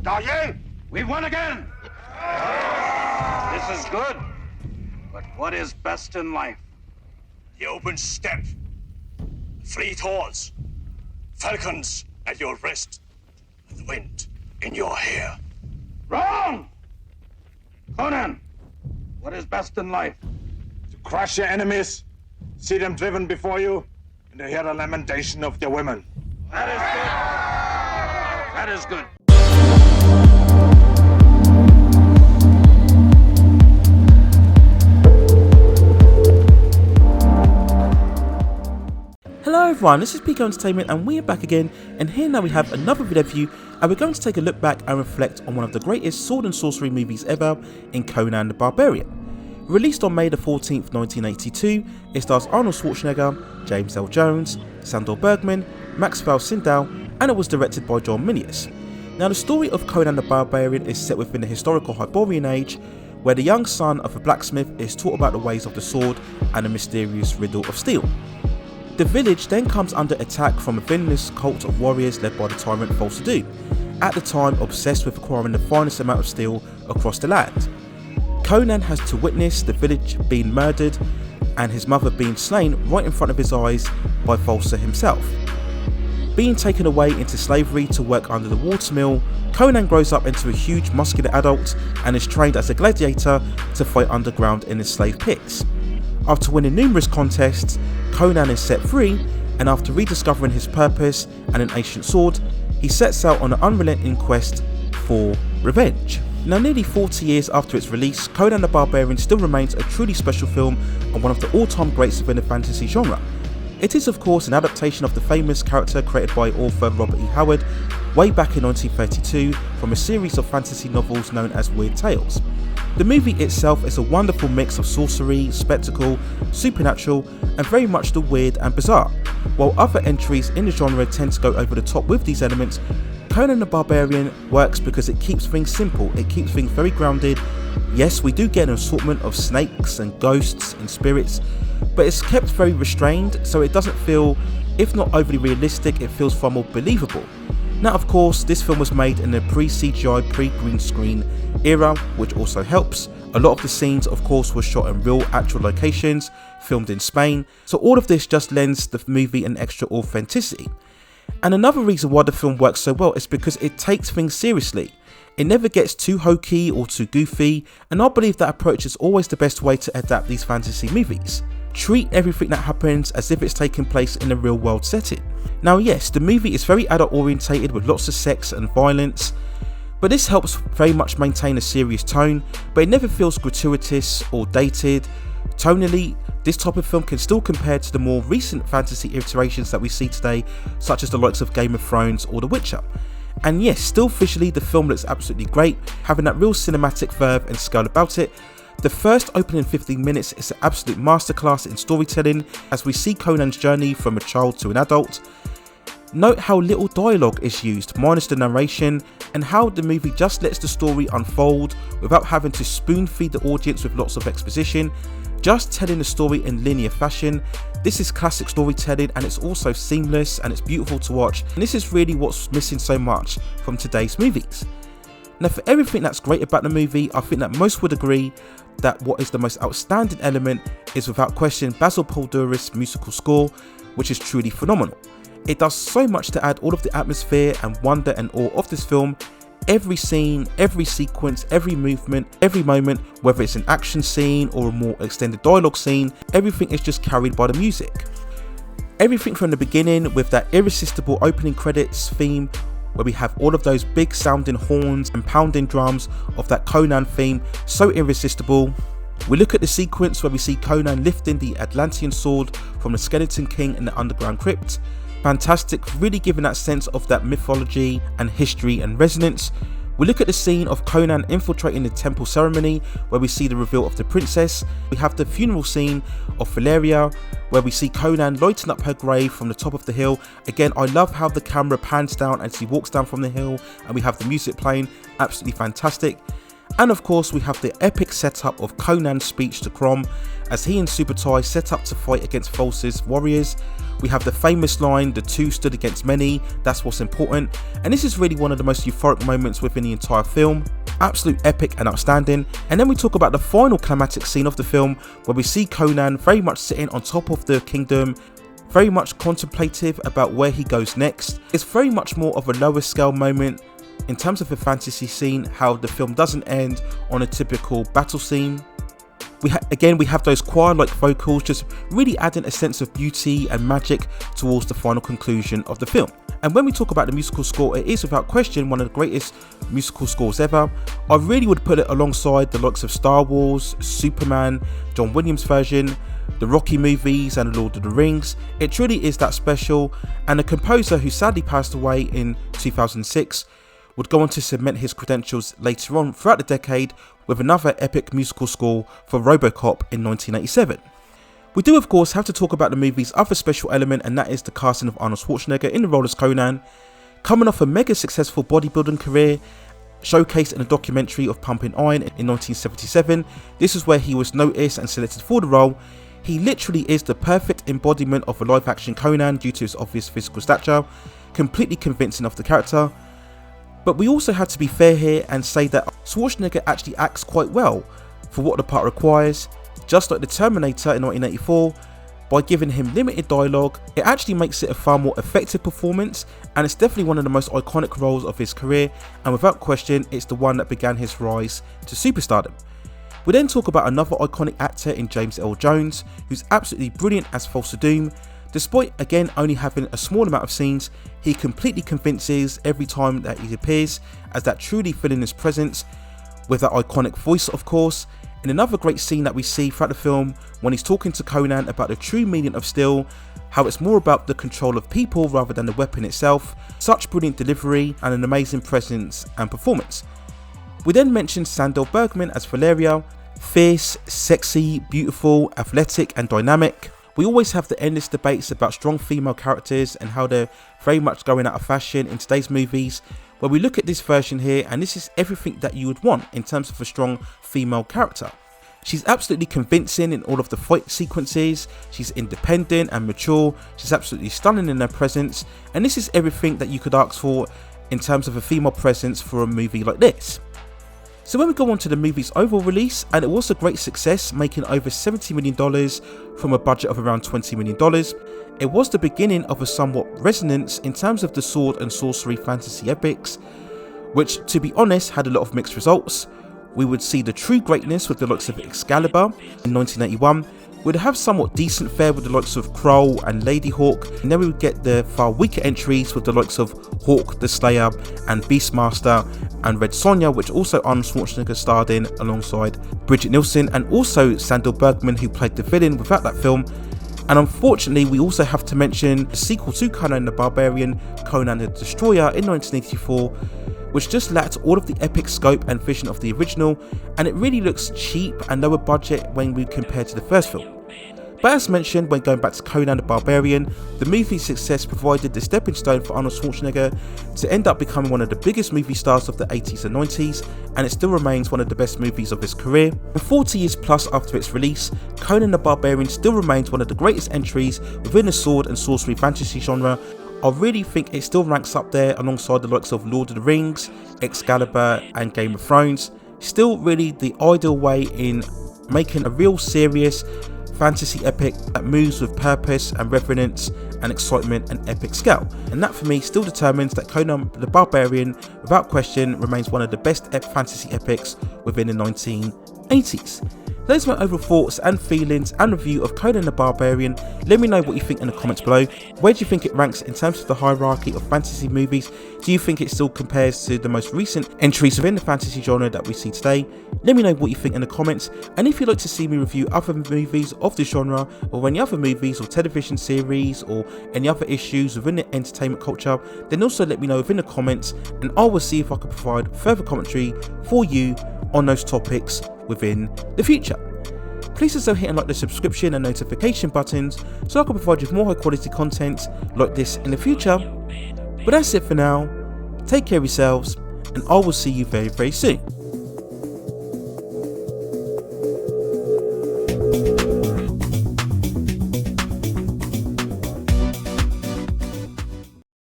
go. We won again. This is good. But what is best in life? The open steppe, fleet horse, falcons at your wrist, and the wind in your hair. Wrong! Conan, what is best in life? To crush your enemies, see them driven before you, and to hear the lamentation of their women. That is good. That is good. Hello everyone, this is Pico Entertainment and we are back again, and here now we have another video for you, and we're going to take a look back and reflect on one of the greatest sword and sorcery movies ever in Conan the Barbarian. Released on May the 14th, 1982, it stars Arnold Schwarzenegger, James L. Jones, Sandahl Bergman, Maxwell Syndow, and it was directed by John Milius. Now the story of Conan the Barbarian is set within the historical Hyborian age, where the young son of a blacksmith is taught about the ways of the sword and the mysterious riddle of steel. The village then comes under attack from a villainous cult of warriors led by the tyrant Syndow, at the time obsessed with acquiring the finest amount of steel across the land. Conan has to witness the village being murdered and his mother being slain right in front of his eyes by Syndow himself. Being taken away into slavery to work under the watermill, Conan grows up into a huge muscular adult and is trained as a gladiator to fight underground in the slave pits. After winning numerous contests, Conan is set free, and after rediscovering his purpose and an ancient sword, he sets out on an unrelenting quest for revenge. Now nearly 40 years after its release, Conan the Barbarian still remains a truly special film and one of the all-time greats within the fantasy genre. It is of course an adaptation of the famous character created by author Robert E. Howard way back in 1932 from a series of fantasy novels known as Weird Tales. The movie itself is a wonderful mix of sorcery, spectacle, supernatural, and very much the weird and bizarre. While other entries in the genre tend to go over the top with these elements, Conan the Barbarian works because it keeps things simple, it keeps things very grounded. Yes, we do get an assortment of snakes and ghosts and spirits, but it's kept very restrained, so it doesn't feel, if not overly realistic, it feels far more believable. Now of course, this film was made in a pre-CGI, pre-green screen era, which also helps. A lot of the scenes of course were shot in real actual locations, filmed in Spain, so all of this just lends the movie an extra authenticity. And another reason why the film works so well is because it takes things seriously. It never gets too hokey or too goofy, and I believe that approach is always the best way to adapt these fantasy movies. Treat everything that happens as if it's taking place in a real world setting. Now yes, the movie is very adult orientated with lots of sex and violence, but this helps very much maintain a serious tone, but it never feels gratuitous or dated. Tonally, this type of film can still compare to the more recent fantasy iterations that we see today, such as the likes of Game of Thrones or The Witcher. And yes, still visually the film looks absolutely great, having that real cinematic verve and scale about it. The first opening 15 minutes is an absolute masterclass in storytelling as we see Conan's journey from a child to an adult. Note how little dialogue is used, minus the narration, and how the movie just lets the story unfold without having to spoon feed the audience with lots of exposition, just telling the story in linear fashion. This is classic storytelling and it's also seamless and it's beautiful to watch, and this is really what's missing so much from today's movies. Now for everything that's great about the movie, I think that most would agree that what is the most outstanding element is without question Basil Poledouris' musical score, which is truly phenomenal. It does so much to add all of the atmosphere and wonder and awe of this film. Every scene, every sequence, every movement, every moment, whether it's an action scene or a more extended dialogue scene, everything is just carried by the music. Everything from the beginning with that irresistible opening credits theme, where we have all of those big sounding horns and pounding drums of that Conan theme, so irresistible. We look at the sequence where we see Conan lifting the Atlantean sword from the Skeleton King in the underground crypt. Fantastic, really giving that sense of that mythology and history and resonance. We look at the scene of Conan infiltrating the temple ceremony where we see the reveal of the princess. We have the funeral scene of Valeria where we see Conan lighting up her grave from the top of the hill. Again, I love how the camera pans down as he walks down from the hill and we have the music playing, absolutely fantastic. And of course we have the epic setup of Conan's speech to Crom as he and Subutai set up to fight against Vols's warriors. We have the famous line, "The two stood against many, that's what's important," and this is really one of the most euphoric moments within the entire film. Absolute epic and outstanding. And then we talk about the final climatic scene of the film where we see Conan very much sitting on top of the kingdom, very much contemplative about where he goes next. It's very much more of a lower scale moment in terms of a fantasy scene, how the film doesn't end on a typical battle scene. We have those choir-like vocals just really adding a sense of beauty and magic towards the final conclusion of the film. And when we talk about the musical score, it is without question one of the greatest musical scores ever. I really would put it alongside the likes of Star Wars, Superman, John Williams' version, the Rocky movies and Lord of the Rings. It truly is that special, and the composer, who sadly passed away in 2006, would go on to cement his credentials later on throughout the decade with another epic musical score for RoboCop in 1987. We do of course have to talk about the movie's other special element, and that is the casting of Arnold Schwarzenegger in the role as Conan. Coming off a mega successful bodybuilding career, showcased in a documentary of Pumping Iron in 1977, this is where he was noticed and selected for the role. He literally is the perfect embodiment of a live action Conan due to his obvious physical stature, completely convincing of the character. But we also have to be fair here and say that Schwarzenegger actually acts quite well for what the part requires. Just like the Terminator in 1984, by giving him limited dialogue, it actually makes it a far more effective performance, and it's definitely one of the most iconic roles of his career, and without question it's the one that began his rise to superstardom. We then talk about another iconic actor in James Earl Jones, who's absolutely brilliant as False Doom. Despite again only having a small amount of scenes, he completely convinces every time that he appears as that truly villainous presence with that iconic voice of course. In another great scene that we see throughout the film when he's talking to Conan about the true meaning of steel, how it's more about the control of people rather than the weapon itself. Such brilliant delivery and an amazing presence and performance. We then mentioned Sandahl Bergman as Valeria, fierce, sexy, beautiful, athletic and dynamic. We always have the endless debates about strong female characters and how they're very much going out of fashion in today's movies, where we look at this version here and this is everything that you would want in terms of a strong female character. She's absolutely convincing in all of the fight sequences, she's independent and mature, she's absolutely stunning in her presence, and this is everything that you could ask for in terms of a female presence for a movie like this. So when we go on to the movie's overall release, and it was a great success, making over $70 million from a budget of around $20 million, it was the beginning of a somewhat resonance in terms of the sword and sorcery fantasy epics, which to be honest had a lot of mixed results. We would see the true greatness with the likes of Excalibur in 1981, we'd have somewhat decent fare with the likes of Kroll and Lady Hawk, and then we would get the far weaker entries with the likes of Hawk the Slayer and Beastmaster and Red Sonja, which also Arnold Schwarzenegger starred in alongside Bridget Nielsen, and also Sandahl Bergman, who played the villain without that film. And unfortunately we also have to mention the sequel to Conan the Barbarian, Conan the Destroyer in 1984, which just lacked all of the epic scope and vision of the original, and it really looks cheap and lower budget when we compare to the first film. But as mentioned, when going back to Conan the Barbarian, the movie's success provided the stepping stone for Arnold Schwarzenegger to end up becoming one of the biggest movie stars of the 80s and 90s, and it still remains one of the best movies of his career. And 40 years plus after its release, Conan the Barbarian still remains one of the greatest entries within the sword and sorcery fantasy genre. I really think it still ranks up there alongside the likes of Lord of the Rings, Excalibur and Game of Thrones. Still really the ideal way in making a real serious fantasy epic that moves with purpose and reverence and excitement and epic scale. And that for me still determines that Conan the Barbarian without question remains one of the best fantasy epics within the 1980s. Those are my overall thoughts and feelings and review of Conan the Barbarian. Let me know what you think in the comments below. Where do you think it ranks in terms of the hierarchy of fantasy movies? Do you think it still compares to the most recent entries within the fantasy genre that we see today? Let me know what you think in the comments, and if you'd like to see me review other movies of the genre or any other movies or television series or any other issues within the entertainment culture, then also let me know within the comments and I will see if I can provide further commentary for you on those topics within the future. Please also hit and like the subscription and notification buttons so I can provide you with more high quality content like this in the future. But that's it for now. Take care of yourselves and I will see you very soon.